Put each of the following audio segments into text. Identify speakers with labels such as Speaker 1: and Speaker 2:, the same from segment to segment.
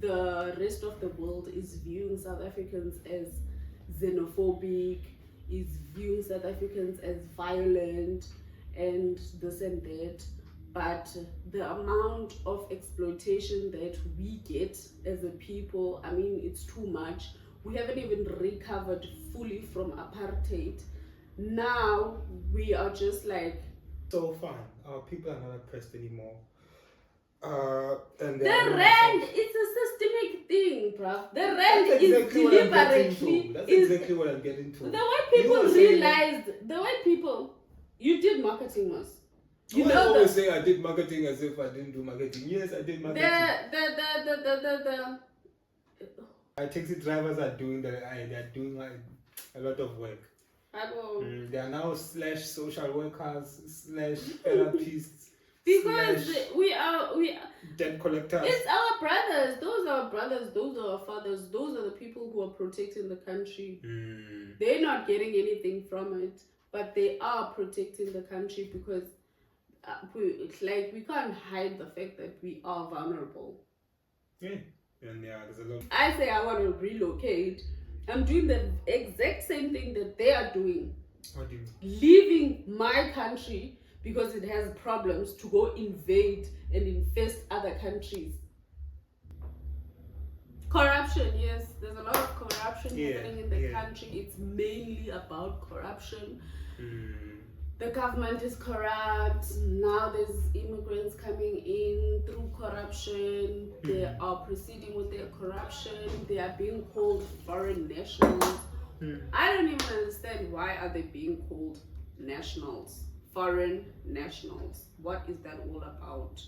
Speaker 1: the rest of the world is viewing South Africans as xenophobic, is viewing South Africans as violent and this and that. But the amount of exploitation that we get as a people, I mean, it's too much. We haven't even recovered fully from apartheid. Now we are just like,
Speaker 2: so fine. People are not oppressed anymore. And
Speaker 1: the rand, it's a systemic thing, bruv. The rand is deliberately.
Speaker 2: That's exactly what I'm getting to.
Speaker 1: The way people realized, the way people, you did marketing, Mas.
Speaker 2: You know, I always say I did marketing as if I didn't do marketing. Yes, I did marketing. The taxi drivers are doing they're doing a lot of work. They are now social workers / therapists.
Speaker 1: Because we are
Speaker 2: debt collectors.
Speaker 1: It's our brothers. Those are our brothers. Those are our fathers. Those are the people who are protecting the country. They're not getting anything from it, but they are protecting the country because we can't hide the fact that we are vulnerable.
Speaker 2: Yeah, and there's a lot.
Speaker 1: I say I want to relocate. I'm doing the exact same thing that they are doing.
Speaker 2: What do you mean?
Speaker 1: Leaving my country because it has problems to go invade and infest other countries. Corruption, yes. There's a lot of corruption happening in the country. It's mainly about corruption. The government is corrupt. Now there's immigrants coming in through corruption. They are proceeding with their corruption. They are being called foreign nationals. I don't even understand why are they being called nationals, foreign nationals. What is that all about?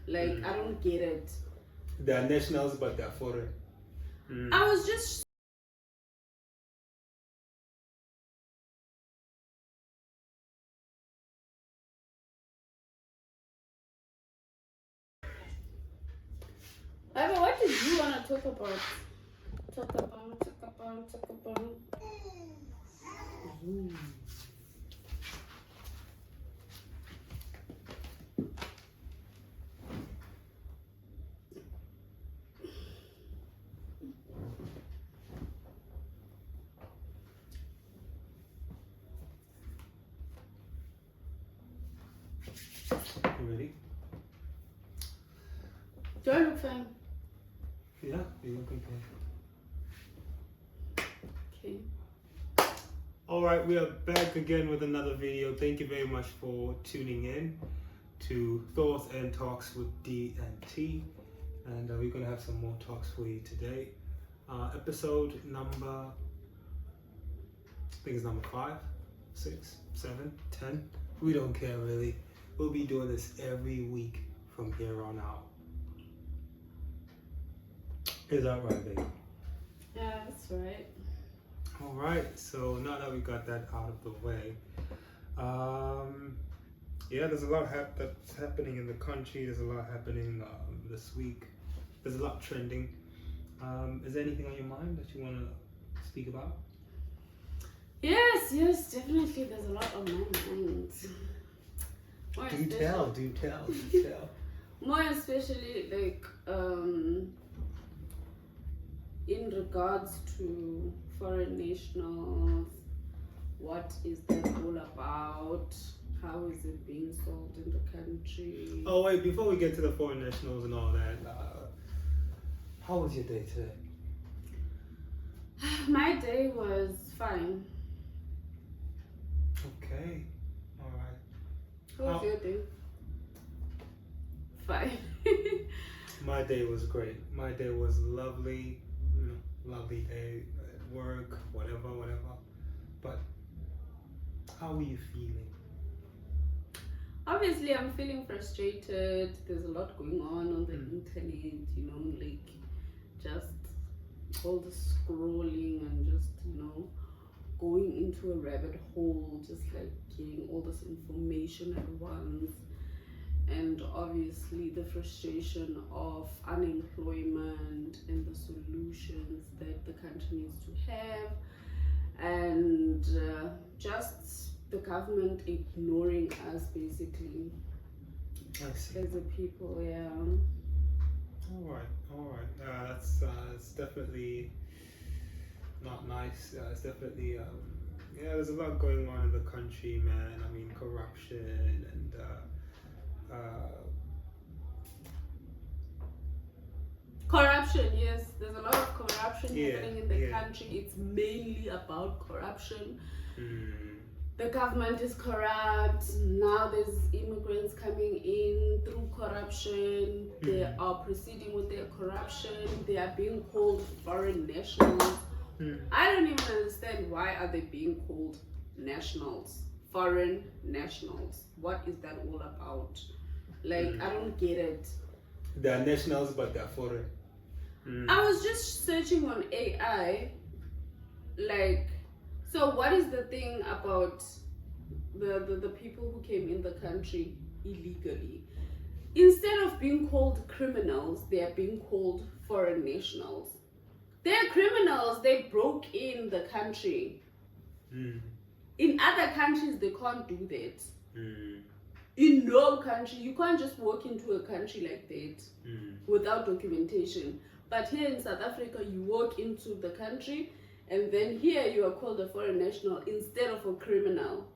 Speaker 1: I don't get it.
Speaker 2: They are nationals, but they're foreign.
Speaker 1: I was just what did you want to talk about? Talk about.
Speaker 2: You ready?
Speaker 1: Do I look fine?
Speaker 2: Yeah, you're looking fine.
Speaker 1: Okay.
Speaker 2: Alright, we are back again with another video. Thank you very much for tuning in to Thoughts and Talks with D and T. And we're going to have some more talks for you today. Episode number, I think it's number 5, 6, 7, 10. We don't care really. We'll be doing this every week from here on out. Is that right, baby?
Speaker 1: Yeah, that's right.
Speaker 2: Alright, so now that we got that out of the way, there's a lot that's happening in the country. There's a lot happening this week. There's a lot trending. Is there anything on your mind that you want to speak about?
Speaker 1: Yes, definitely. There's a lot on my mind.
Speaker 2: Do tell.
Speaker 1: More especially in regards to foreign nationals, what is that all about? How is it being sold in the country?
Speaker 2: Oh wait, before we get to the foreign nationals and all that, how was your day today?
Speaker 1: My day was fine.
Speaker 2: Okay, alright.
Speaker 1: How was your day? Fine.
Speaker 2: My day was great. My day was lovely. Lovely day at work, whatever. But how are you feeling?
Speaker 1: Obviously, I'm feeling frustrated. There's a lot going on the internet, just all the scrolling and just, going into a rabbit hole, just getting all this information at once. And obviously the frustration of unemployment and the solutions that the country needs to have, and just the government ignoring us basically as a people.
Speaker 2: All right. it's definitely not nice. It's definitely there's a lot going on in the country, man. I mean, corruption and
Speaker 1: corruption. Yes, there's a lot of corruption happening in the country. It's mainly about corruption. The government is corrupt. Now there's immigrants coming in through corruption. They are proceeding with their corruption. They are being called foreign nationals. I don't even understand why are they being called nationals, foreign nationals. What is that all about? Like, I don't get it.
Speaker 2: They're nationals, but they're foreign.
Speaker 1: I was just searching on AI, like, so what is the thing about the people who came in the country illegally? Instead of being called criminals, they are being called foreign nationals. They're criminals, they broke in the country. In other countries, they can't do that. In no country, you can't just walk into a country like that without documentation. But here in South Africa, you walk into the country, and then here you are called a foreign national instead of a criminal.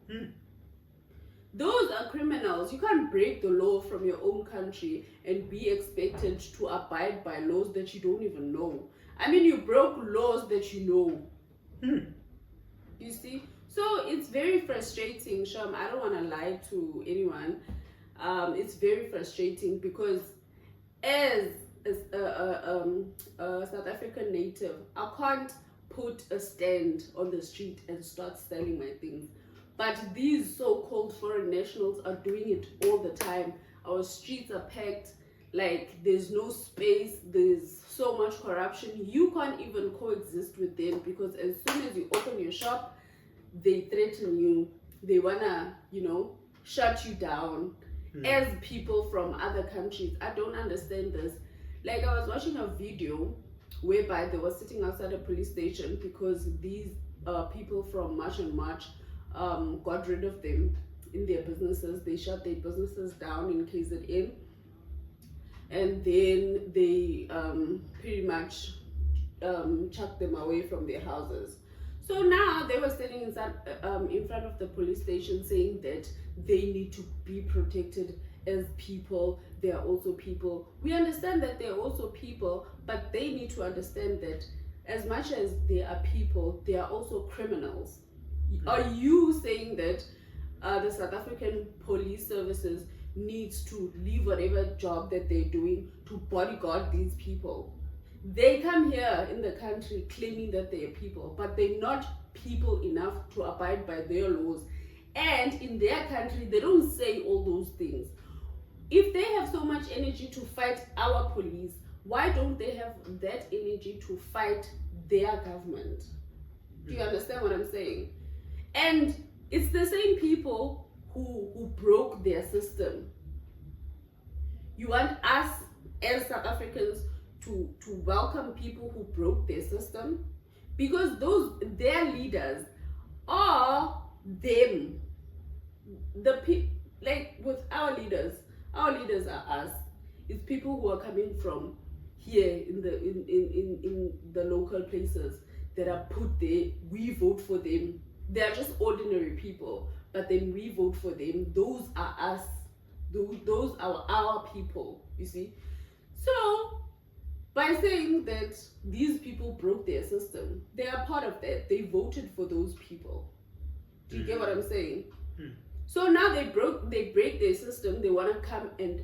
Speaker 1: Those are criminals. You can't break the law from your own country and be expected to abide by laws that you don't even know. I mean, you broke laws that you know. You see? So it's very frustrating, Sham. I don't want to lie to anyone. It's very frustrating because as a South African native, I can't put a stand on the street and start selling my things. But these so-called foreign nationals are doing it all the time. Our streets are packed, like there's no space, there's so much corruption. You can't even coexist with them because as soon as you open your shop, they threaten you. They wanna, shut you down. As people from other countries, I don't understand this. Like, I was watching a video whereby they were sitting outside a police station because these people from March and March got rid of them in their businesses. They shut their businesses down in KZN, and then they pretty much chucked them away from their houses. So now they were standing inside, in front of the police station saying that they need to be protected as people. They are also people. We understand that they're also people, but they need to understand that as much as they are people, they are also criminals. Are you saying that the South African police services needs to leave whatever job that they're doing to bodyguard these people? They come here in the country claiming that they are people, but they're not people enough to abide by their laws. And in their country, they don't say all those things. If they have so much energy to fight our police, why don't they have that energy to fight their government? Do you understand what I'm saying? And it's the same people who broke their system. You want us as South Africans to welcome people who broke their system? Because their leaders are them. Like with our leaders are us. It's people who are coming from here in the local places that are put there. We vote for them. They are just ordinary people, but then we vote for them. Those are us. Those are our people, you see. So by saying that these people broke their system, they are part of that. They voted for those people. Do you get what I'm saying? So now they break their system. They want to come and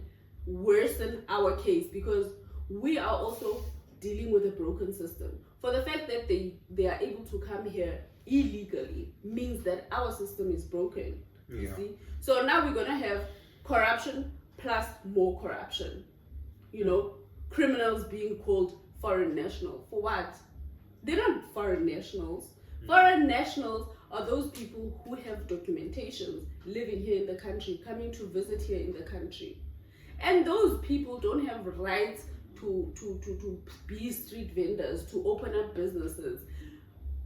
Speaker 1: worsen our case because we are also dealing with a broken system. For the fact that they are able to come here illegally means that our system is broken. You see? So now we're gonna have corruption plus more corruption. Criminals being called foreign national. For what? They're not foreign nationals. Foreign nationals are those people who have documentations, living here in the country, coming to visit here in the country. And those people don't have rights to be street vendors, to open up businesses.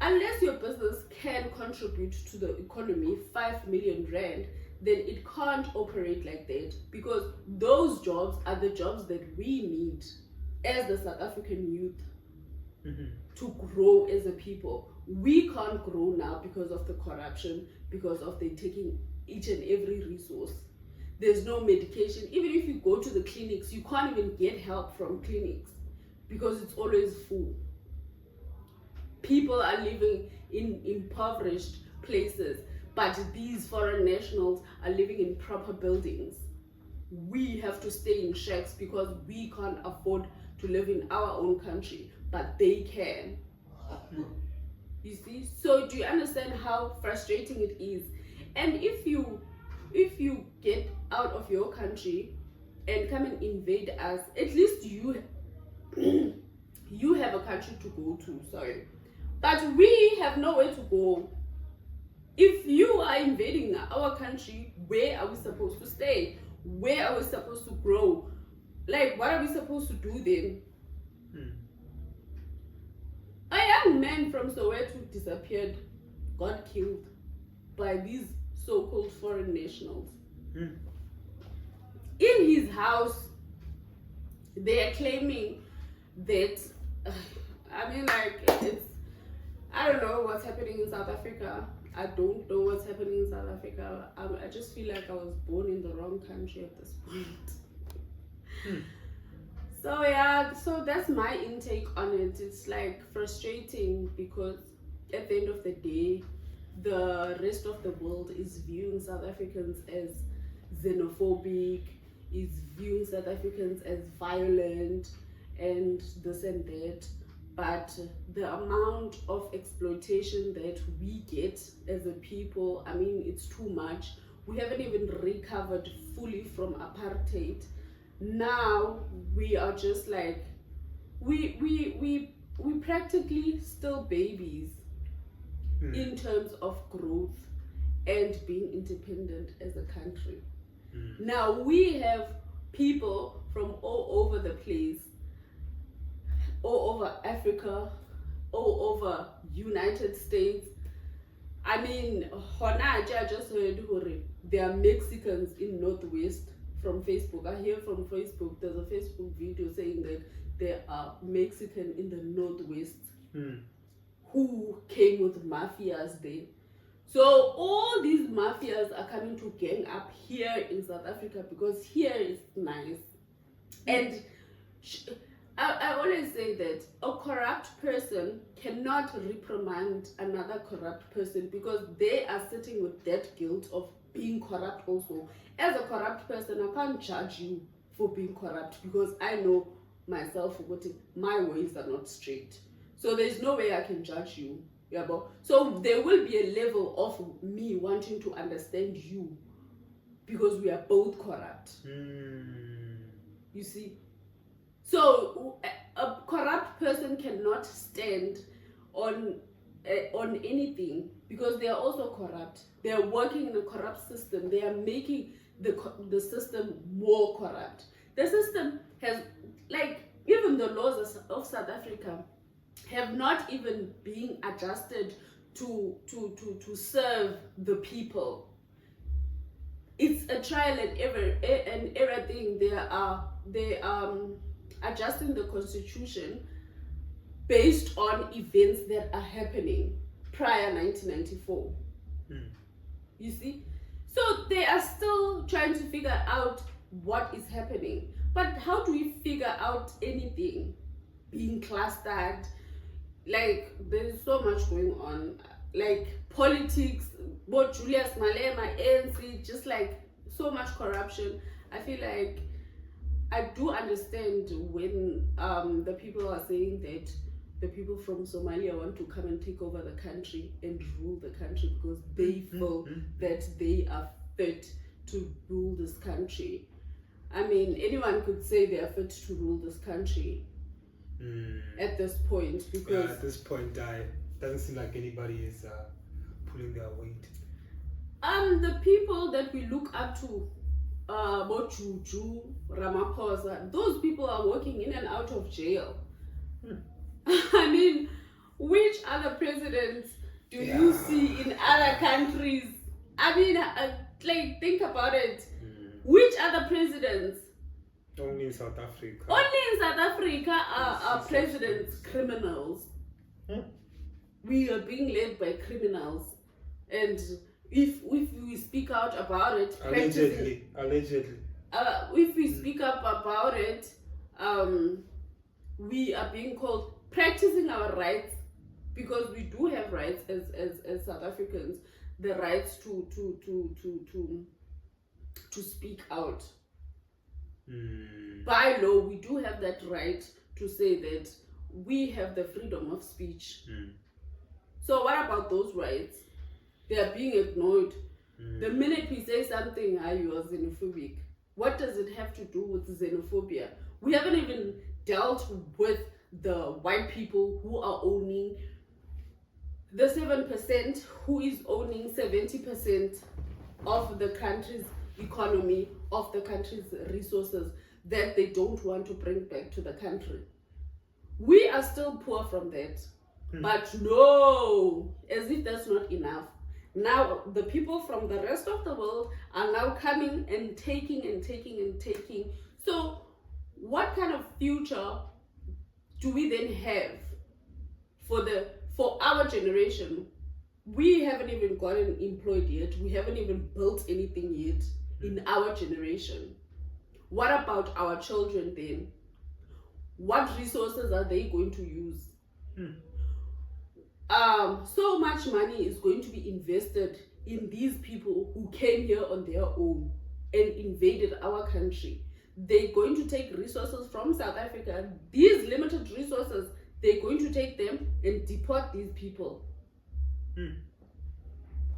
Speaker 1: Unless your business can contribute to the economy 5 million rand, then it can't operate like that, because those jobs are the jobs that we need as the South African youth. to grow as a people. We can't grow now because of the corruption, because of they taking each and every resource. There's no medication. Even if you go to the clinics, you can't even get help from clinics because it's always full. People are living in impoverished places, but these foreign nationals are living in proper buildings. We have to stay in shacks because we can't afford to live in our own country, but they can. You see? So do you understand how frustrating it is? And if you get out of your country and come and invade us, at least you you have a country to go to, sorry. But we have nowhere to go. If you are invading our country, where are we supposed to stay? Where are we supposed to grow? Like, what are we supposed to do then? A young man from Soweto disappeared, got killed by these so-called foreign nationals. In his house, they are claiming that, I mean, like, I don't know what's happening in South Africa. I don't know what's happening in South Africa. I just feel like I was born in the wrong country at this point. So yeah, so that's my intake on it. It's like frustrating because at the end of the day, the rest of the world is viewing South Africans as xenophobic, is viewing South Africans as violent and this and that. But the amount of exploitation that we get as a people, I mean, it's too much. We haven't even recovered fully from apartheid. Now we are just like, we practically still babies in terms of growth and being independent as a country. Now we have people from all over the place, all over Africa, all over United States. I mean, I just heard there are Mexicans in Northwest from Facebook. I hear from Facebook, there's a Facebook video saying that there are Mexican in the Northwest who came with mafias there. So all these mafias are coming to gang up here in South Africa because here is nice. And I always say that a corrupt person cannot reprimand another corrupt person because they are sitting with that guilt of being corrupt also. As a corrupt person, I can't judge you for being corrupt because I know myself what my ways are not straight. So there's no way I can judge you. Yeah, but so there will be a level of me wanting to understand you because we are both corrupt. You see? So a corrupt person cannot stand on anything because they are also corrupt. They are working in a corrupt system. They are making the system more corrupt. The system has, like, even the laws of South Africa have not even been adjusted to serve the people. It's a trial and error thing. They are adjusting the constitution based on events that are happening prior 1994. You see? So they are still trying to figure out what is happening. But how do we figure out anything being clustered? Like, there's so much going on. Like, politics, both Julius Malema, ANC, just like so much corruption. I feel like I do understand when the people are saying that the people from Somalia want to come and take over the country and rule the country because they feel that they are fit to rule this country. I mean, anyone could say they are fit to rule this country at this point because...
Speaker 2: at this point, doesn't seem like anybody is pulling their weight.
Speaker 1: The people that we look up to, Juju, Ramaphosa, those people are working in and out of jail. I mean, which other presidents do you see in other countries? I mean, like, think about it. Which other presidents
Speaker 2: Only in South Africa.
Speaker 1: Only in South Africa are presidents criminals. We are being led by criminals, and if we speak out about it,
Speaker 2: allegedly,
Speaker 1: if we speak up about it, we are being called practicing our rights, because we do have rights as South Africans, the rights to speak out. By law, we do have that right to say that we have the freedom of speech. So what about those rights? They are being ignored. The minute we say something, you are xenophobic. What does it have to do with xenophobia? We haven't even dealt with the white people who are owning the 7% who is owning 70% of the country's economy, of the country's resources that they don't want to bring back to the country. We are still poor from that. But no, as if that's not enough. Now the people from the rest of the world are now coming and taking and taking and taking. So what kind of future do we then have for our generation? We haven't even gotten employed yet. We haven't even built anything yet in our generation. What about our children then? What resources are they going to use? So much money is going to be invested in these people who came here on their own and invaded our country. They're going to take resources from South Africa. These limited resources, they're going to take them and deport these people.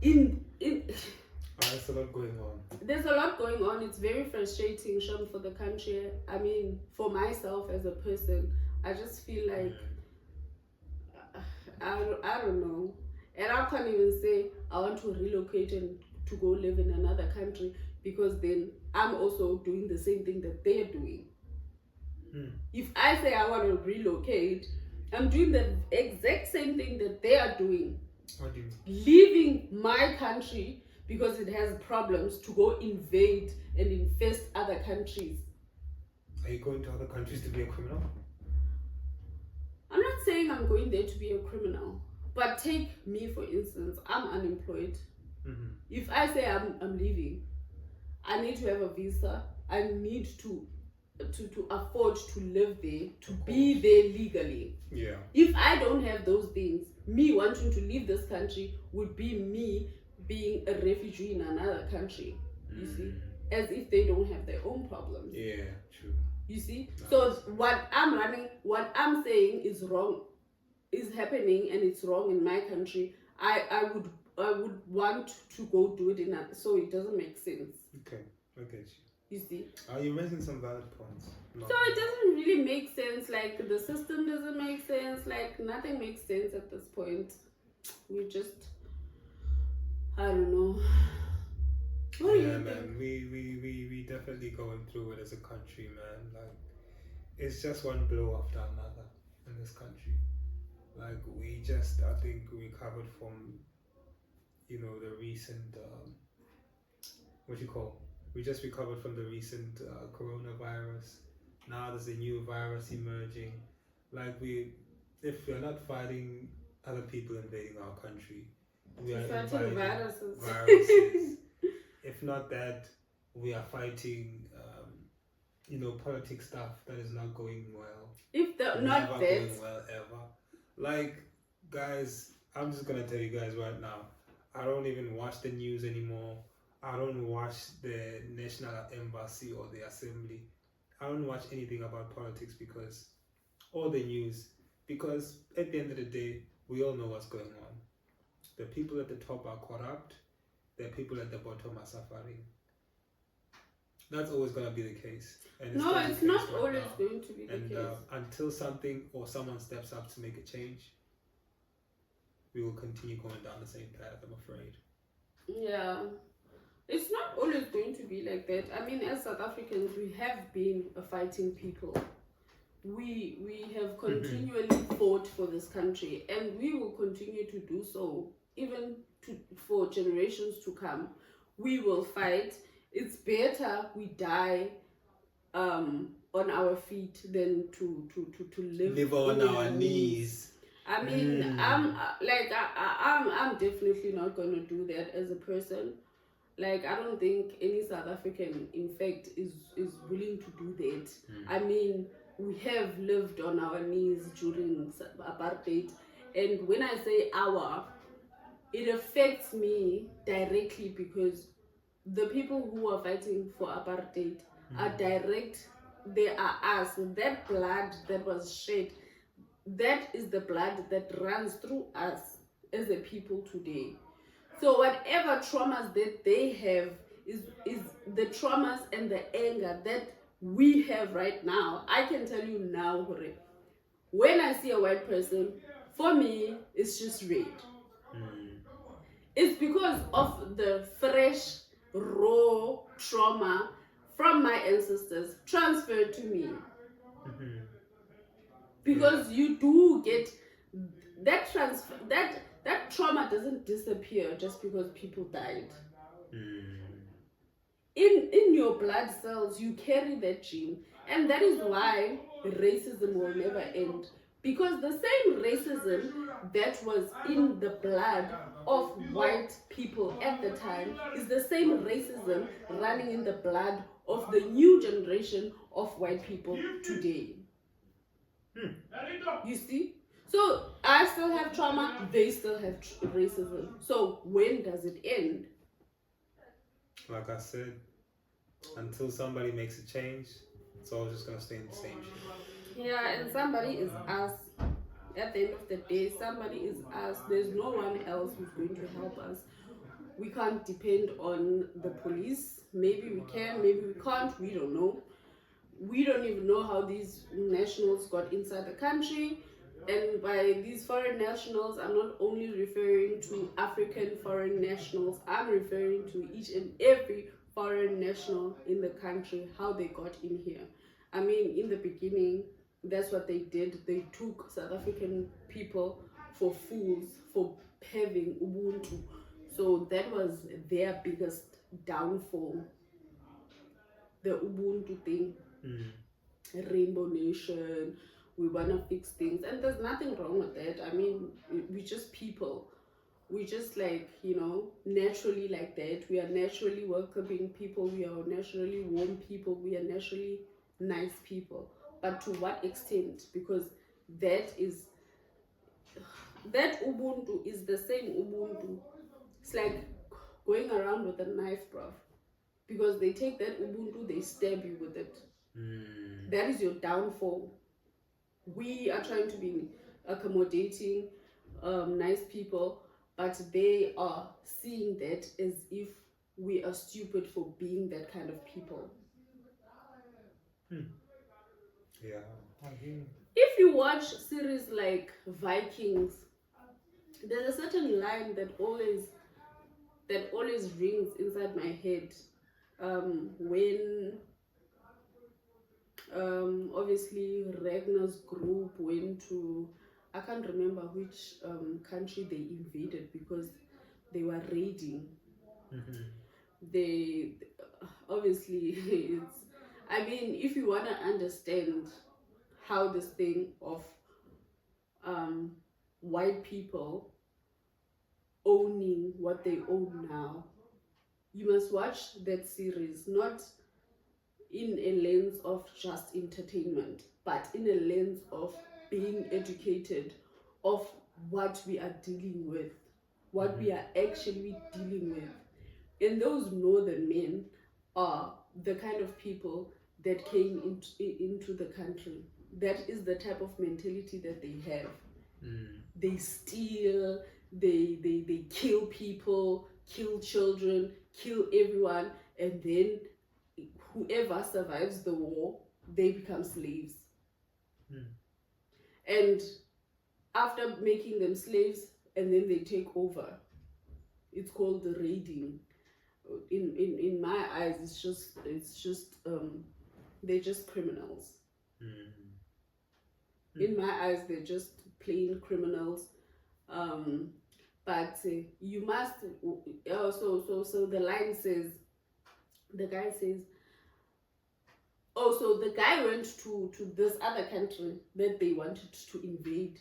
Speaker 2: There's a lot going on.
Speaker 1: There's a lot going on. It's very frustrating, Sean, for the country. I mean, for myself as a person, I just feel like I don't know. And I can't even say I want to relocate and to go live in another country, because then I'm also doing the same thing that they're doing. If I say I want to relocate, I'm doing the exact same thing that they are doing.
Speaker 2: What do you mean?
Speaker 1: Leaving my country because it has problems to go invade and infest other countries.
Speaker 2: Are you going to other countries to be a criminal?
Speaker 1: I'm not saying I'm going there to be a criminal, but take me for instance. I'm unemployed. If I say I'm leaving, I need to have a visa. I need to afford to live there, to be there legally.
Speaker 2: Yeah.
Speaker 1: If I don't have those things, me wanting to leave this country would be me being a refugee in another country. You see, as if they don't have their own problems.
Speaker 2: Yeah, true.
Speaker 1: You see, so what I'm saying is wrong, is happening, and it's wrong in my country. I would want to go do it so it doesn't make sense.
Speaker 2: Okay, I get you.
Speaker 1: You see,
Speaker 2: you're raising some valid points.
Speaker 1: So it doesn't really make sense. Like the system doesn't make sense. Like nothing makes sense at this point. We just, I don't know. What do you think?
Speaker 2: Man, we definitely going through it as a country, man. Like, it's just one blow after another in this country. Like, we just, I think, recovered from, the recent, we just recovered from the recent coronavirus. Now there's a new virus emerging. Like, if we're not fighting other people invading our country, we are fighting viruses. If not that, we are fighting, politics stuff that is not going well.
Speaker 1: If not that,
Speaker 2: going well ever. Like, guys, I'm just gonna tell you guys right now, I don't even watch the news anymore. I don't watch the National Embassy or the Assembly. I don't watch anything about politics or the news, because at the end of the day, we all know what's going on. The people at the top are corrupt. The people at the bottom are suffering. That's always going to be the case. And
Speaker 1: no, it's not always going to be the case.
Speaker 2: Until something or someone steps up to make a change, we will continue going down the same path, I'm afraid.
Speaker 1: Yeah. It's not always going to be like that. I mean, as South Africans, we have been a fighting people. We have continually fought for this country, and we will continue to do so, even for generations to come. We will fight. It's better we die on our feet than to live
Speaker 2: on
Speaker 1: in
Speaker 2: our knees.
Speaker 1: I mean, I'm definitely not going to do that as a person. Like, I don't think any South African, in fact, is willing to do that. I mean, we have lived on our knees during apartheid, and when I say our, it affects me directly because the people who are fighting for apartheid are direct. They are us. That blood that was shed, that is the blood that runs through us as a people today. So whatever traumas that they have is the traumas and the anger that we have right now. I can tell you now, Hore, when I see a white person, for me, it's just red. It's because of the fresh, raw trauma from my ancestors transferred to me. Because you do get that transfer, that trauma doesn't disappear just because people died. In your blood cells, you carry that gene, and that is why racism will never end. Because the same racism that was in the blood of white people at the time is the same racism running in the blood of the new generation of white people today. You see? So I still have trauma, they still have racism. So when does it end?
Speaker 2: Like I said, until somebody makes a change, it's all just gonna stay in the same shape.
Speaker 1: Yeah, and somebody is us. At the end of the day, somebody is us. There's no one else who's going to help us. We can't depend on the police. Maybe we can, maybe we can't, we don't know. We don't even know how these nationals got inside the country. And by these foreign nationals, I'm not only referring to African foreign nationals, I'm referring to each and every foreign national in the country, how they got in here. I mean, in the beginning, that's what they did. They took South African people for fools for having Ubuntu. So that was their biggest downfall, the Ubuntu thing. Rainbow Nation, we want to fix things, and there's nothing wrong with that. I mean, we're just people. We just, like, naturally like that. We are naturally welcoming people. We are naturally warm people. We are naturally nice people. But to what extent? Because that Ubuntu is the same Ubuntu. It's like going around with a knife, bruv. Because they take that Ubuntu, they stab you with it. That is your downfall. We are trying to be accommodating, nice people, but they are seeing that as if we are stupid for being that kind of people.
Speaker 2: Yeah.
Speaker 1: If you watch series like Vikings, there's a certain line that always rings inside my head. When obviously Ragnar's group went to, I can't remember which country they invaded because they were raiding. They obviously I mean, if you want to understand how this thing of white people owning what they own now, you must watch that series, not in a lens of just entertainment, but in a lens of being educated of what we are dealing with, what we are actually dealing with. And those northern men are the kind of people that came into the country. That is the type of mentality that they have. They steal, they kill people, kill children, kill everyone, and then whoever survives the war, they become slaves. And after making them slaves, and then they take over. It's called the raiding. In my eyes, it's just they're just criminals. In my eyes, they're just plain criminals. But you must. So the line says, the guy says, Also, the guy went to this other country that they wanted to invade.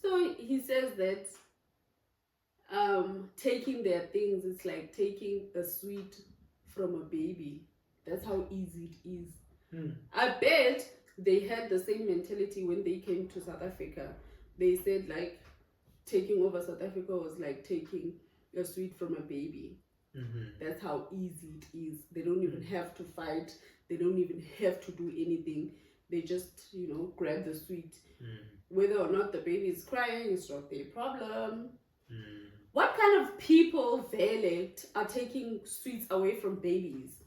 Speaker 1: So he says that taking their things is like taking a sweet from a baby. That's how easy it is. I bet they had the same mentality when they came to South Africa. They said like taking over South Africa was like taking a sweet from a baby. That's how easy it is. They don't even have to fight. They don't even have to do anything. They just, grab the sweet. Whether or not the baby is crying is not their problem. What kind of people, Vele, are taking sweets away from babies?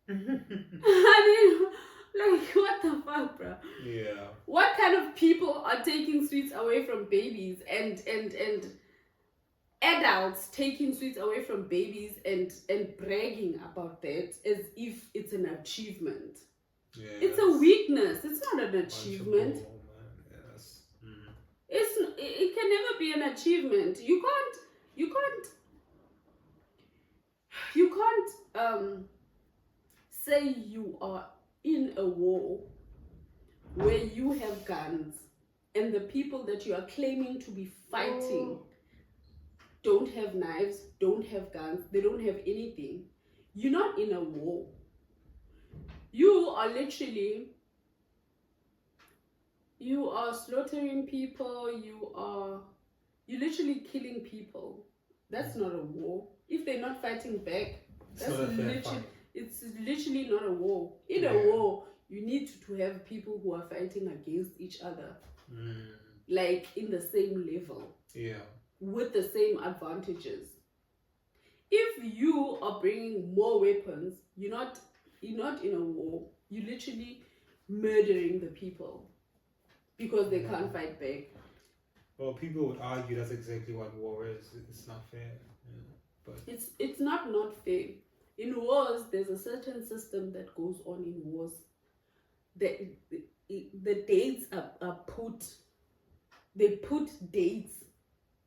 Speaker 1: I mean, like, what the fuck, bro?
Speaker 2: Yeah.
Speaker 1: What kind of people are taking sweets away from babies and adults taking sweets away from babies and bragging about that as if it's an achievement?
Speaker 2: Yeah,
Speaker 1: it's a weakness. It's not an achievement.
Speaker 2: Yes.
Speaker 1: It can never be an achievement. You can't say you are in a war where you have guns and the people that you are claiming to be fighting don't have knives, don't have guns, they don't have anything. You're not in a war. You are slaughtering people, you're literally killing people. That's not a war. If they're not fighting back, it's literally not a war. In a war, you need to have people who are fighting against each other. Like in the same level.
Speaker 2: Yeah.
Speaker 1: With the same advantages. If you are bringing more weapons, you're not in a war. You're literally murdering the people because they can't fight back.
Speaker 2: Well, people would argue that's exactly what war is. It's not fair. But
Speaker 1: it's not fair. In wars, there's a certain system that goes on in wars. The dates are put. They put dates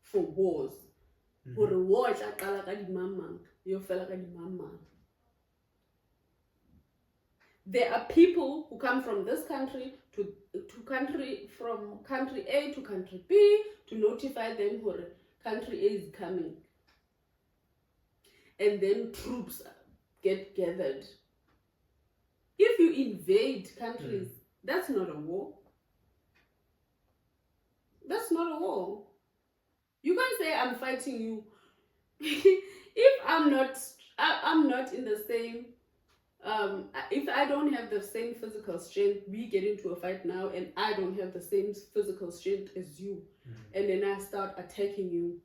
Speaker 1: for wars. For a war, there are people who come from this country from country A to country B to notify them who country A is coming. And then troops get gathered. If you invade countries, that's not a war. That's not a war. You can't say I'm fighting you. If I'm not in the same, if I don't have the same physical strength, we get into a fight now and I don't have the same physical strength as you, and then I start attacking you.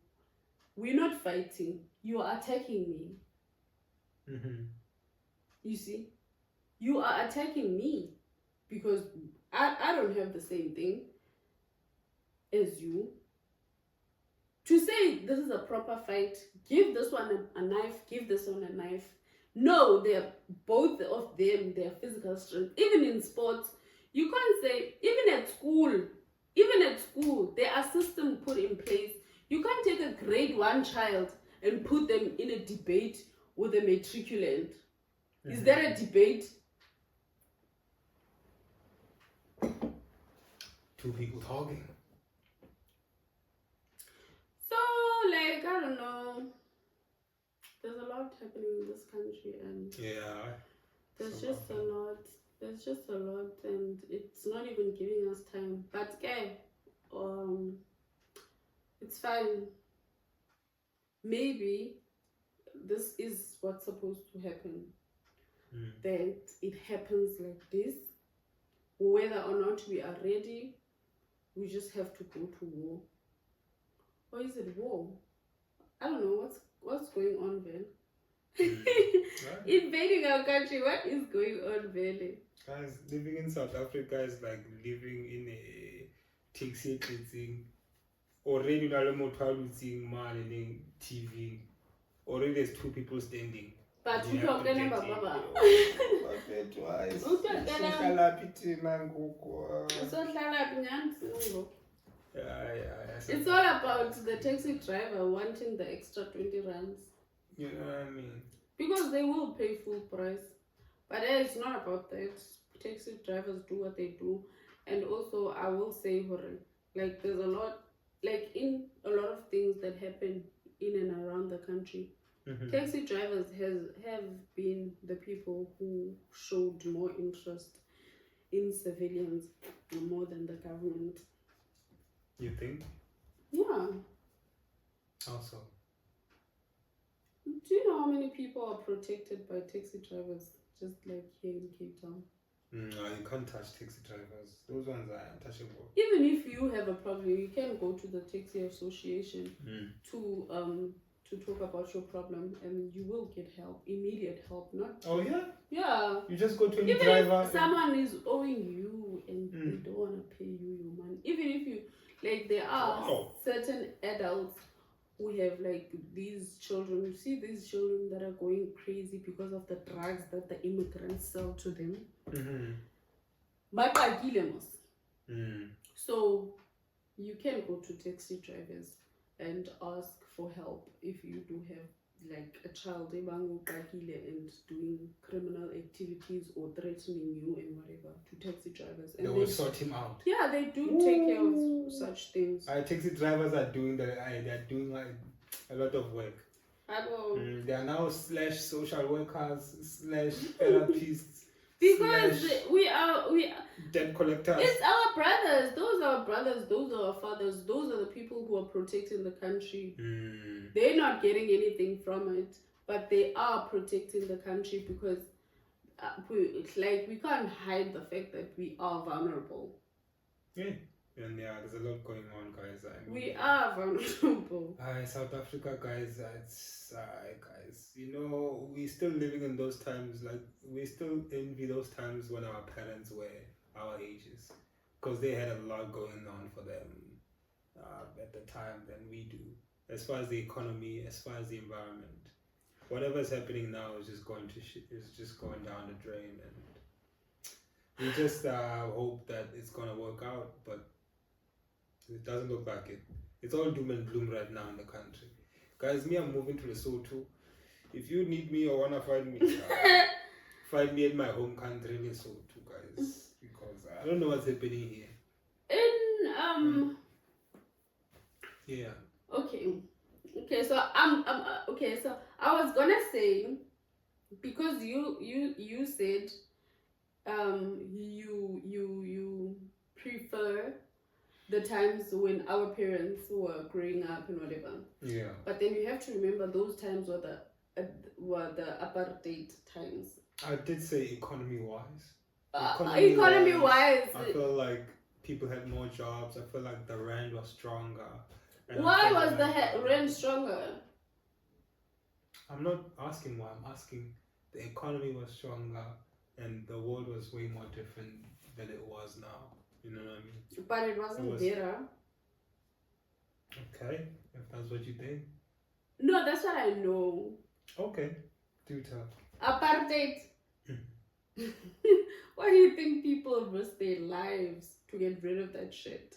Speaker 1: We're not fighting. You are attacking me. You see? You are attacking me because I don't have the same thing as you. To say this is a proper fight, give this one a knife, give this one a knife. No, they're both of them, their physical strength. Even in sports, you can't say, even at school, there are systems put in place. You can't take a grade 1 child and put them in a debate with a matriculant. Is there a debate?
Speaker 2: Two people talking.
Speaker 1: So, I don't know. There's a lot happening in this country, and there's just a lot. There's just a lot, and it's not even giving us time. But it's fine. Maybe this is what's supposed to happen. That it happens like this. Whether or not we are ready, we just have to go to war. Or is it war? I don't know what's going on there. Invading our country, what is going on there?
Speaker 2: Guys, living in South Africa is like living in a taxi thing. Already TV. Already there's two people standing.
Speaker 1: But you talk about it's all about the taxi driver wanting the extra 20 rands.
Speaker 2: You know what I mean?
Speaker 1: Because they will pay full price. But it's not about that. taxi drivers do what they do. And also I will say, like there's a lot, like in a lot of things that happen in and around the country. Taxi drivers have been the people who showed more interest in civilians more than the government.
Speaker 2: You think?
Speaker 1: Yeah.
Speaker 2: Also.
Speaker 1: Do you know how many people are protected by taxi drivers just like here in Cape Town?
Speaker 2: No, you can't touch taxi drivers. Those ones are untouchable.
Speaker 1: Even if you have a problem, you can go to the taxi association to talk about your problem, and you will get help, immediate help. Not.
Speaker 2: Oh yeah.
Speaker 1: Yeah.
Speaker 2: You just go to any
Speaker 1: Even
Speaker 2: driver.
Speaker 1: if someone is owing you and they don't want to pay you your money, even if you like, there are certain adults who have like these children. You see these children that are going crazy because of the drugs that the immigrants sell to them. So you can go to taxi drivers and ask for help if you do have like a child and doing criminal activities or threatening you and whatever, to taxi drivers. And
Speaker 2: they will sort him out.
Speaker 1: Yeah, they do take care of such things.
Speaker 2: Taxi drivers are doing they're doing like a lot of work. They are now social workers / therapists.
Speaker 1: Because we are
Speaker 2: debt collectors.
Speaker 1: It's our brothers. Those are our brothers. Those are our fathers. Those are the people who are protecting the country. They're not getting anything from it, but they are protecting the country because we can't hide the fact that we are vulnerable.
Speaker 2: Yeah. And yeah, there's a lot going on, guys.
Speaker 1: We are vulnerable.
Speaker 2: South Africa, guys, guys, you know, we're still living in those times. Like, we still envy those times when our parents were our ages, because they had a lot going on for them at the time than we do. As far as the economy, as far as the environment, whatever's happening now is just going down the drain, and we just hope that it's gonna work out, but it doesn't look like it. It's all doom and gloom right now in the country. Guys, I'm moving to Lesotho. If you need me or wanna find me, find me in my home country, Lesotho, guys. Because I don't know what's happening here. Yeah.
Speaker 1: Okay. So okay. So I was gonna say, because you said you prefer the times when our parents were growing up and whatever.
Speaker 2: Yeah.
Speaker 1: But then you have to remember those times were the apartheid times.
Speaker 2: I did say economy-wise.
Speaker 1: Economy-wise.
Speaker 2: I feel like people had more jobs. I feel like the rand was stronger.
Speaker 1: Why was the rand stronger?
Speaker 2: I'm not asking why. I'm asking the economy was stronger and the world was way more different than it was now. You know what I mean?
Speaker 1: But it wasn't better.
Speaker 2: Okay, if that's what you think.
Speaker 1: No, that's what I know.
Speaker 2: Okay, do tell.
Speaker 1: Apartheid. Why do you think people risk their lives to get rid of that shit?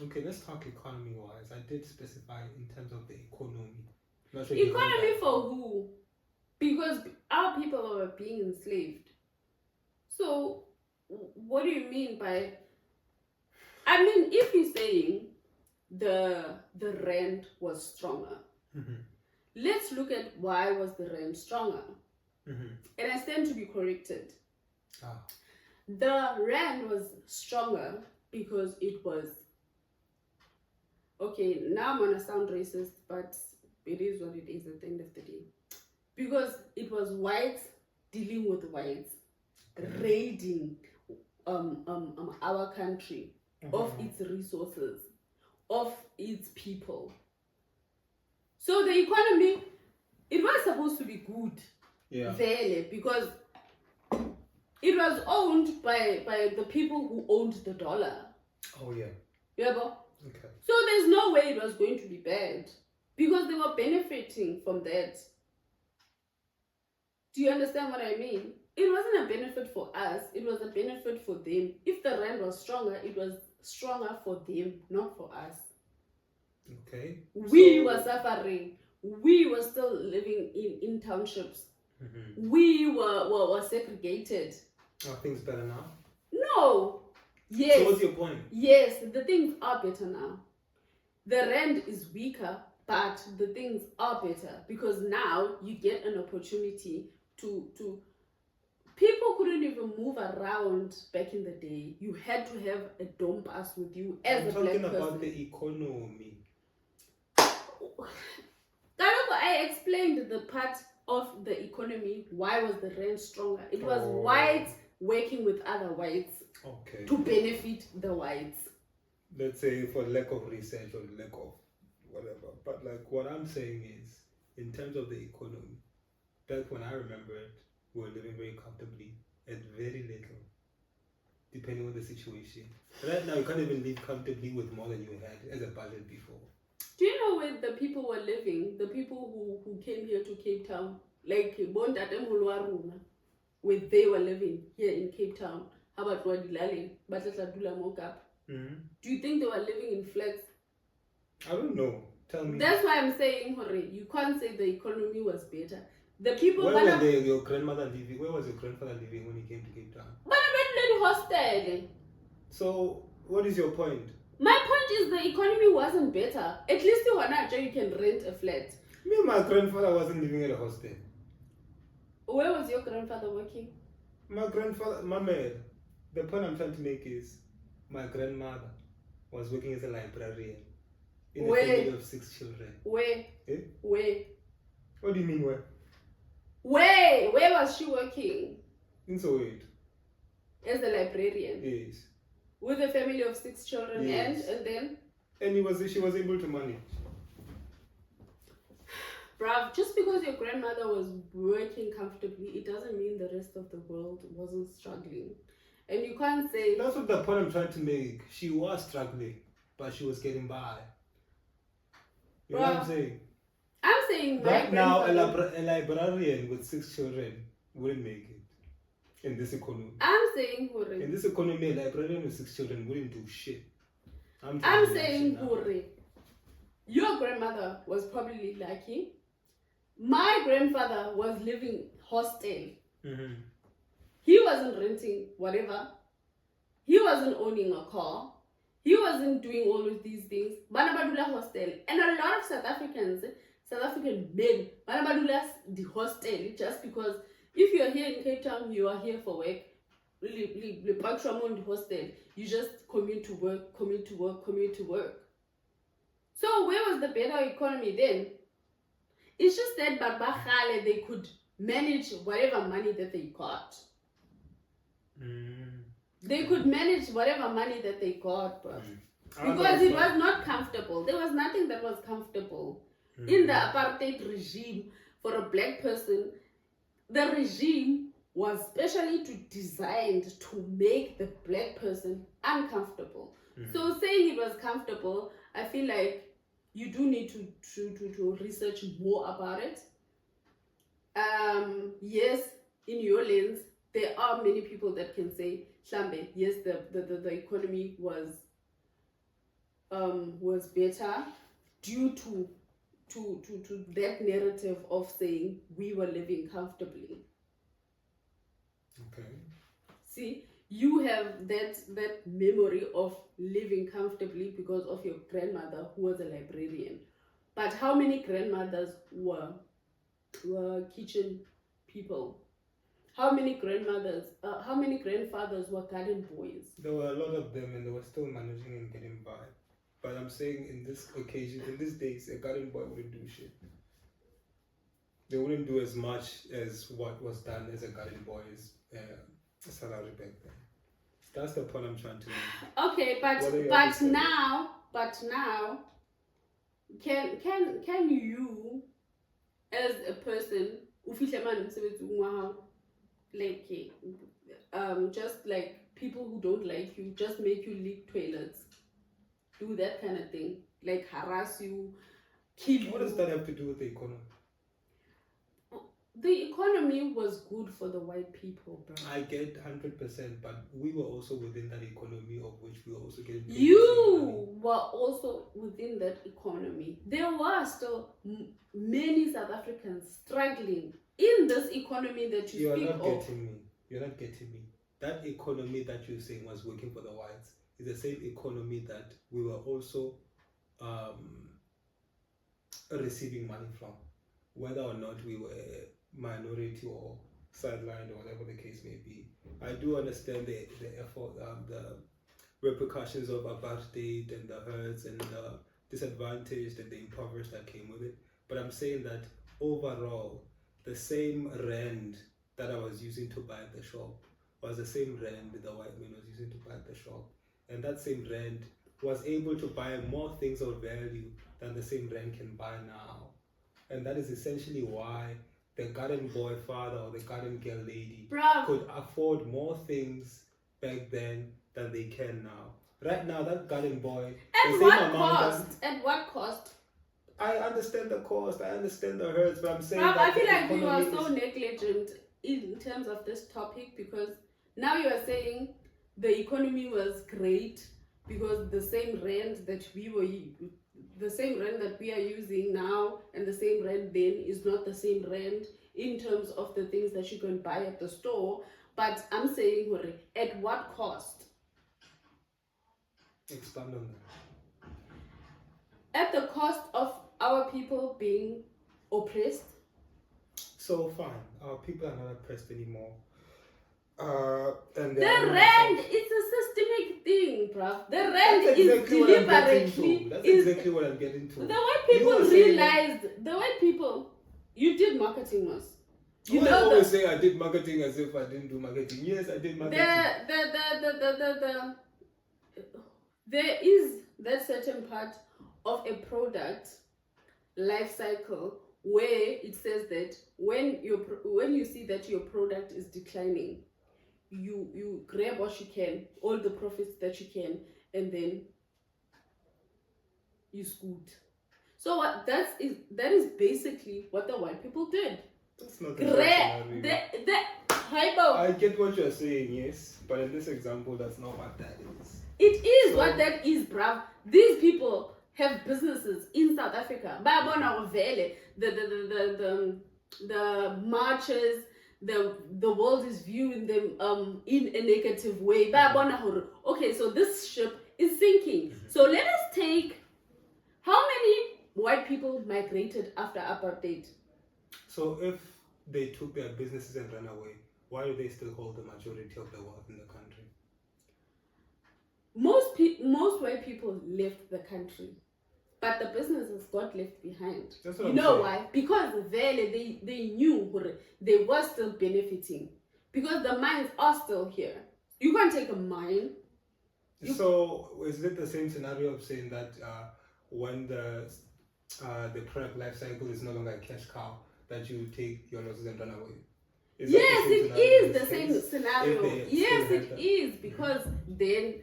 Speaker 2: Okay, let's talk economy-wise. I did specify in terms of the economy.
Speaker 1: Economy for who? Because our people were being enslaved. So, what do you mean by... I mean, if you're saying the rand was stronger, let's look at why was the rand stronger. And I stand to be corrected. The rand was stronger because it was... Okay, now I'm gonna sound racist, but it is what it is at the end of the day. Because it was whites dealing with whites, raiding our country of its resources, of its people. So the economy, it was supposed to be good.
Speaker 2: Yeah.
Speaker 1: Really, because it was owned by the people who owned the dollar.
Speaker 2: Oh yeah.
Speaker 1: Yeah, but
Speaker 2: okay.
Speaker 1: So there's no way it was going to be bad because they were benefiting from that. Do you understand what I mean? It wasn't a benefit for us, it was a benefit for them. If the rand was stronger, it was stronger for them, not for us.
Speaker 2: Okay.
Speaker 1: We were suffering. We were still living in townships. We were segregated.
Speaker 2: Are things better now?
Speaker 1: No. Yes.
Speaker 2: So what's your point?
Speaker 1: Yes, the things are better now. The rand is weaker, but the things are better because now you get an opportunity to people couldn't even move around back in the day. You had to have a dome pass with you as a black person.
Speaker 2: I'm talking about the economy.
Speaker 1: I explained the part of the economy. Why was the rand stronger? It was whites working with other whites to benefit the whites.
Speaker 2: Let's say for lack of research or lack of whatever. But like what I'm saying is, in terms of the economy, back when I remember it, we were living very comfortably at very little, depending on the situation. Right now, you can't even live comfortably with more than you had as a budget before.
Speaker 1: Do you know where the people were living? The people who came here to Cape Town, like where they were living here in Cape Town. How about Wadilale, Batatadula Mokap? Do you think they were living in flats?
Speaker 2: I don't know. Tell me.
Speaker 1: That's why I'm saying, Hore, you can't say the economy was better. The people.
Speaker 2: Where was your grandmother living? Where was your grandfather living when he came to Cape Town?
Speaker 1: But I went to the hostel.
Speaker 2: So, what is your point?
Speaker 1: My point is the economy wasn't better. At least you can rent a flat.
Speaker 2: Me and my grandfather wasn't living at a hostel.
Speaker 1: Where was your grandfather working?
Speaker 2: My grandfather, my man. The point I'm trying to make is, my grandmother was working as a librarian in a family of 6 children.
Speaker 1: Where?
Speaker 2: Eh?
Speaker 1: Where?
Speaker 2: What do you mean where?
Speaker 1: Where was she working?
Speaker 2: In Soweto.
Speaker 1: As a librarian?
Speaker 2: Yes.
Speaker 1: With a family of 6 children,
Speaker 2: yes.
Speaker 1: and then?
Speaker 2: And she was able to manage.
Speaker 1: Bruv, just because your grandmother was working comfortably, it doesn't mean the rest of the world wasn't struggling. And you can't say...
Speaker 2: That's what the point I'm trying to make. She was struggling, but she was getting by. You know what I'm saying?
Speaker 1: I'm saying
Speaker 2: right now, a librarian with 6 children wouldn't make it in this economy.
Speaker 1: I'm saying, Hore.
Speaker 2: In this economy, a librarian with 6 children wouldn't do shit.
Speaker 1: I'm saying, Hore, your grandmother was probably lucky. My grandfather was living hostel.
Speaker 2: Mm-hmm.
Speaker 1: He wasn't renting whatever. He wasn't owning a car. He wasn't doing all of these things. Banabadula hostel. And a lot of South African men, Banabadula the hostel, just because if you're here in Cape Town, you are here for work. The hostel, you just commute to work. So where was the better economy then? It's just that Babachale, they could manage whatever money that they got. They could manage whatever money that they got, bro. Because it was not comfortable. There was nothing that was comfortable. In the apartheid regime, for a black person, the regime was specially designed to make the black person uncomfortable. So saying it was comfortable, I feel like you do need to research more about it. Yes, in your lens, there are many people that can say, Shambe, yes, the economy was better due to that narrative of saying we were living comfortably.
Speaker 2: Okay.
Speaker 1: See, you have that memory of living comfortably because of your grandmother who was a librarian. But how many grandmothers were kitchen people? How many grandfathers were garden boys?
Speaker 2: There were a lot of them and they were still managing and getting by. But I'm saying in this occasion, in these days, a garden boy wouldn't do shit. They wouldn't do as much as what was done as a garden boy's salary back then. That's the point I'm trying to make. Okay,
Speaker 1: but now, can you, as a person, just like people who don't like you, just make you leak toilets, do that kind of thing, like harass you, kill you?
Speaker 2: What does that have to do with the economy?
Speaker 1: The economy was good for the white people, bro.
Speaker 2: I get 100%, but we were also within that economy of which we were also getting.
Speaker 1: You were also within that economy. There were still many South Africans struggling in this economy that you speak of.
Speaker 2: You're not getting me. that economy that you're saying was working for the whites is the same economy that we were also receiving money from, whether or not we were minority or sidelined or whatever the case may be. I do understand the effort, the repercussions of apartheid and the hurts and the disadvantaged and the impoverished that came with it. But I'm saying that overall, the same rand that I was using to buy at the shop was the same rand the white man was using to buy at the shop. And that same rand was able to buy more things of value than the same rand can buy now. And that is essentially why the garden boy father or the garden girl lady could afford more things back then than they can now. Right now, that garden boy,
Speaker 1: at what cost? At what cost?
Speaker 2: I understand the cost, I understand the hurts, but I'm saying that
Speaker 1: I feel like you are so negligent in terms of this topic, because now you are saying the economy was great because the same rand that we are using now and the same rand then is not the same rand in terms of the things that you can buy at the store. But I'm saying, at what cost?
Speaker 2: Expand on
Speaker 1: that. At the cost of our people being oppressed.
Speaker 2: So fine, our people are not oppressed anymore. And
Speaker 1: the rand is a systemic thing, bruv. The rand is deliberately.
Speaker 2: That's exactly what I'm getting to.
Speaker 1: The white people realized. The white people. You did marketing, Mas.
Speaker 2: You know, I always say I did marketing as if I didn't do marketing. Yes, I did marketing.
Speaker 1: There is that certain part of a product life cycle where it says that when you see that your product is declining, you grab what you can, all the profits that you can, and then you scoot. So that is basically what the white people did.
Speaker 2: That's not the
Speaker 1: I
Speaker 2: get what you're saying, yes, but in this example, that's not what that is.
Speaker 1: It is what that is, bruv. These people have businesses in South Africa. The marches, the world is viewing them in a negative way. Okay, so this ship is sinking. So let us take how many white people migrated after apartheid.
Speaker 2: So if they took their businesses and ran away, why do they still hold the majority of the wealth in the country?
Speaker 1: Most white people left the country, but the businesses got left behind.
Speaker 2: That's what
Speaker 1: you know why? Because they knew they were still benefiting, because the mines are still here. You can't take a mine.
Speaker 2: So is it the same scenario of saying that when the product life cycle is no longer a cash cow, that you take your losses and run away?
Speaker 1: Yes, it is the same scenario. Yes, it is, because then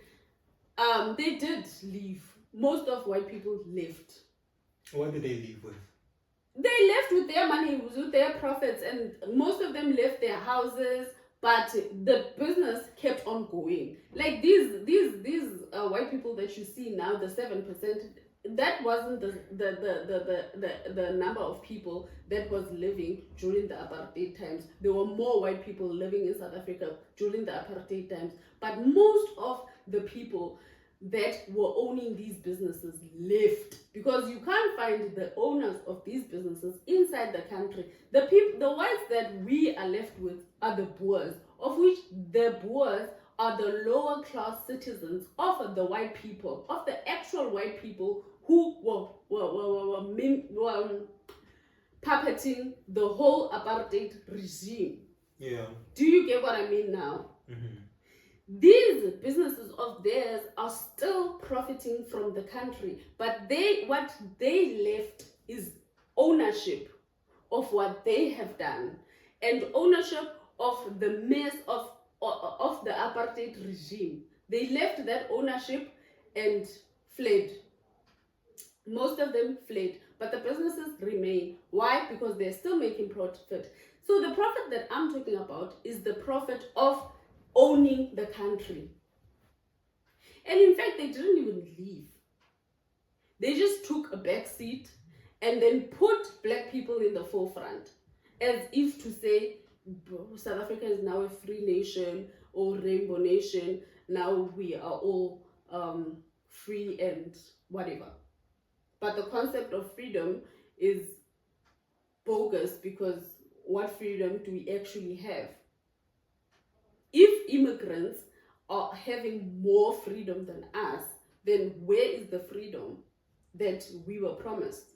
Speaker 1: they did leave. Most of white people left.
Speaker 2: What did they leave with?
Speaker 1: They left with their money, with their profits, and most of them left their houses, but the business kept on going. Like these white people that you see now, the 7%, that wasn't the number of people that was living during the apartheid times. There were more white people living in South Africa during the apartheid times, but most of the people that were owning these businesses left, because you can't find the owners of these businesses inside the country. The whites that we are left with are the Boers, of which the Boers are the lower class citizens of the white people, of the actual white people who were puppeting the whole apartheid regime.
Speaker 2: Yeah.
Speaker 1: Do you get what I mean now?
Speaker 2: Mm-hmm.
Speaker 1: These businesses of theirs are still profiting from the country, but what they left is ownership of what they have done, and ownership of the mess of the apartheid regime. They left that ownership and fled. Most of them fled, but the businesses remain. Why? Because they're still making profit. So the profit that I'm talking about is the profit of owning the country. And in fact, they didn't even leave. They just took a back seat and then put black people in the forefront, as if to say, South Africa is now a free nation. or Rainbow Nation, now we are all free and whatever. But the concept of freedom is bogus, because what freedom do we actually have? If immigrants are having more freedom than us, then where is the freedom that we were promised,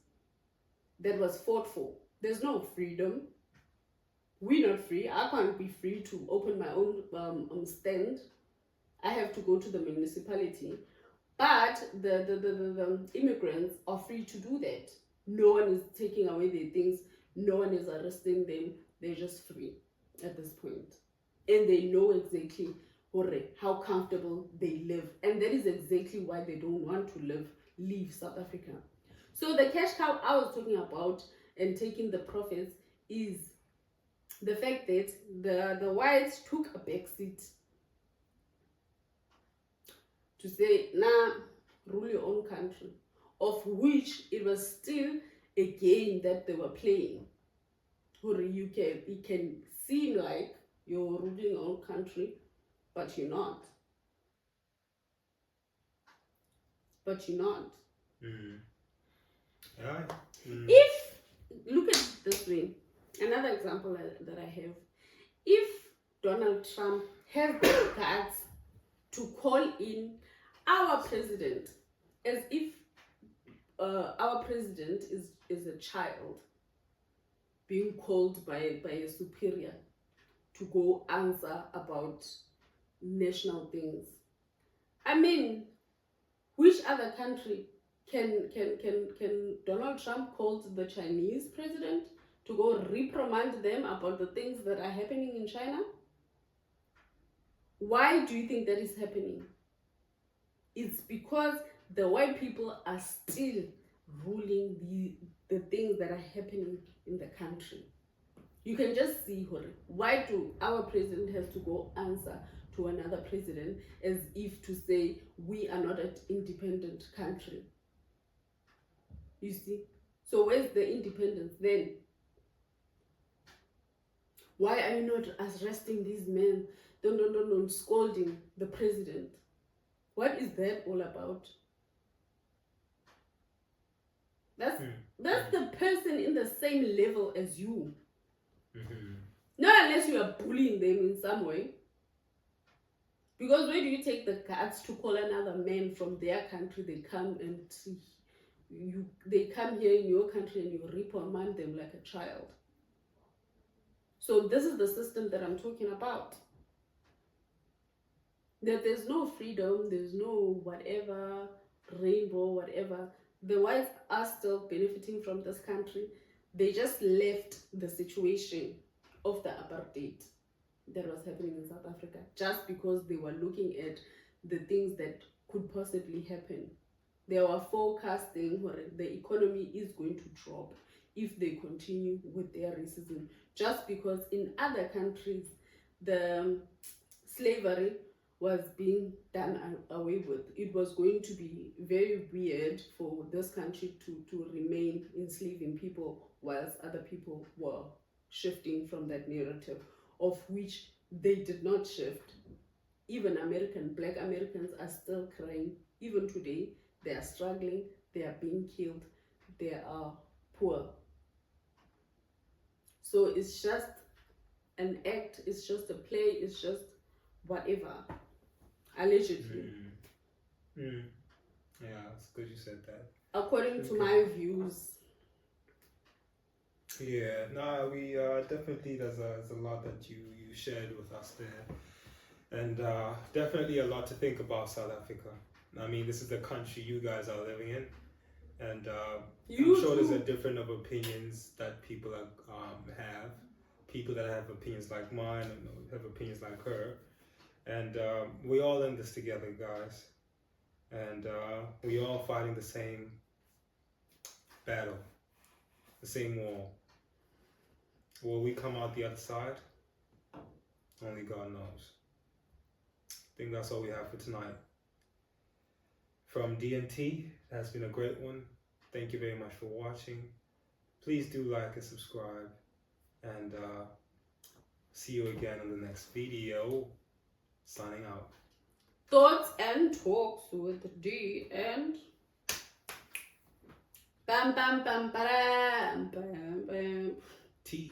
Speaker 1: that was fought for? There's no freedom. We're not free. I can't be free to open my own stand. I have to go to the municipality. But the immigrants are free to do that. No one is taking away their things. No one is arresting them. They're just free at this point. And they know exactly how comfortable they live. And that is exactly why they don't want to leave South Africa. So the cash cow I was talking about and taking the profits is the fact that the whites took a back seat to say, nah, rule your own country, of which it was still a game that they were playing. It can seem like you're ruling your own country, but you're not. But you're not.
Speaker 2: Right.
Speaker 1: If, look at it this way, another example that I have, if Donald Trump has the guts to call in our president, as if our president is a child being called by a superior to go answer about national things. I mean, which other country can Donald Trump call the Chinese president to go reprimand them about the things that are happening in China? Why do you think that is happening? It's because the white people are still ruling the things that are happening in the country. You can just see, why do our president has to go answer to another president as if to say we are not an independent country? You see? So where's the independence then? Why are you not arresting these men? Don't scolding the president. What is that all about? That's the person in the same level as you. Not unless you are bullying them in some way. Because where do you take the guts to call another man from their country? They come here in your country and you reprimand them like a child. So this is the system that I'm talking about. That there's no freedom, there's no whatever, rainbow, whatever. The whites are still benefiting from this country. They just left the situation of the apartheid that was happening in South Africa just because they were looking at the things that could possibly happen. They were forecasting where the economy is going to drop if they continue with their racism, just because in other countries the slavery was being done away with. It was going to be very weird for this country to remain enslaving people whilst other people were shifting from that narrative, of which they did not shift. Even Black Americans are still crying. Even today, they are struggling, they are being killed, they are poor. So it's just an act, it's just a play, it's just whatever. Allegedly.
Speaker 2: Yeah, it's good you said that.
Speaker 1: According to my views.
Speaker 2: Yeah, no, we definitely there's a lot that you shared with us there, and definitely a lot to think about South Africa. I mean, this is the country you guys are living in, and I'm sure there's a different of opinions that people have. People that have opinions like mine and have opinions like her. And we all in this together, guys. And we all fighting the same battle, the same war. Will we come out the other side? Only God knows. I think that's all we have for tonight. From D&T, it has been a great one. Thank you very much for watching. Please do like and subscribe. And see you again on the next video. Signing out.
Speaker 1: Thoughts and talks with D and bam bam bam bam bam bam
Speaker 2: T.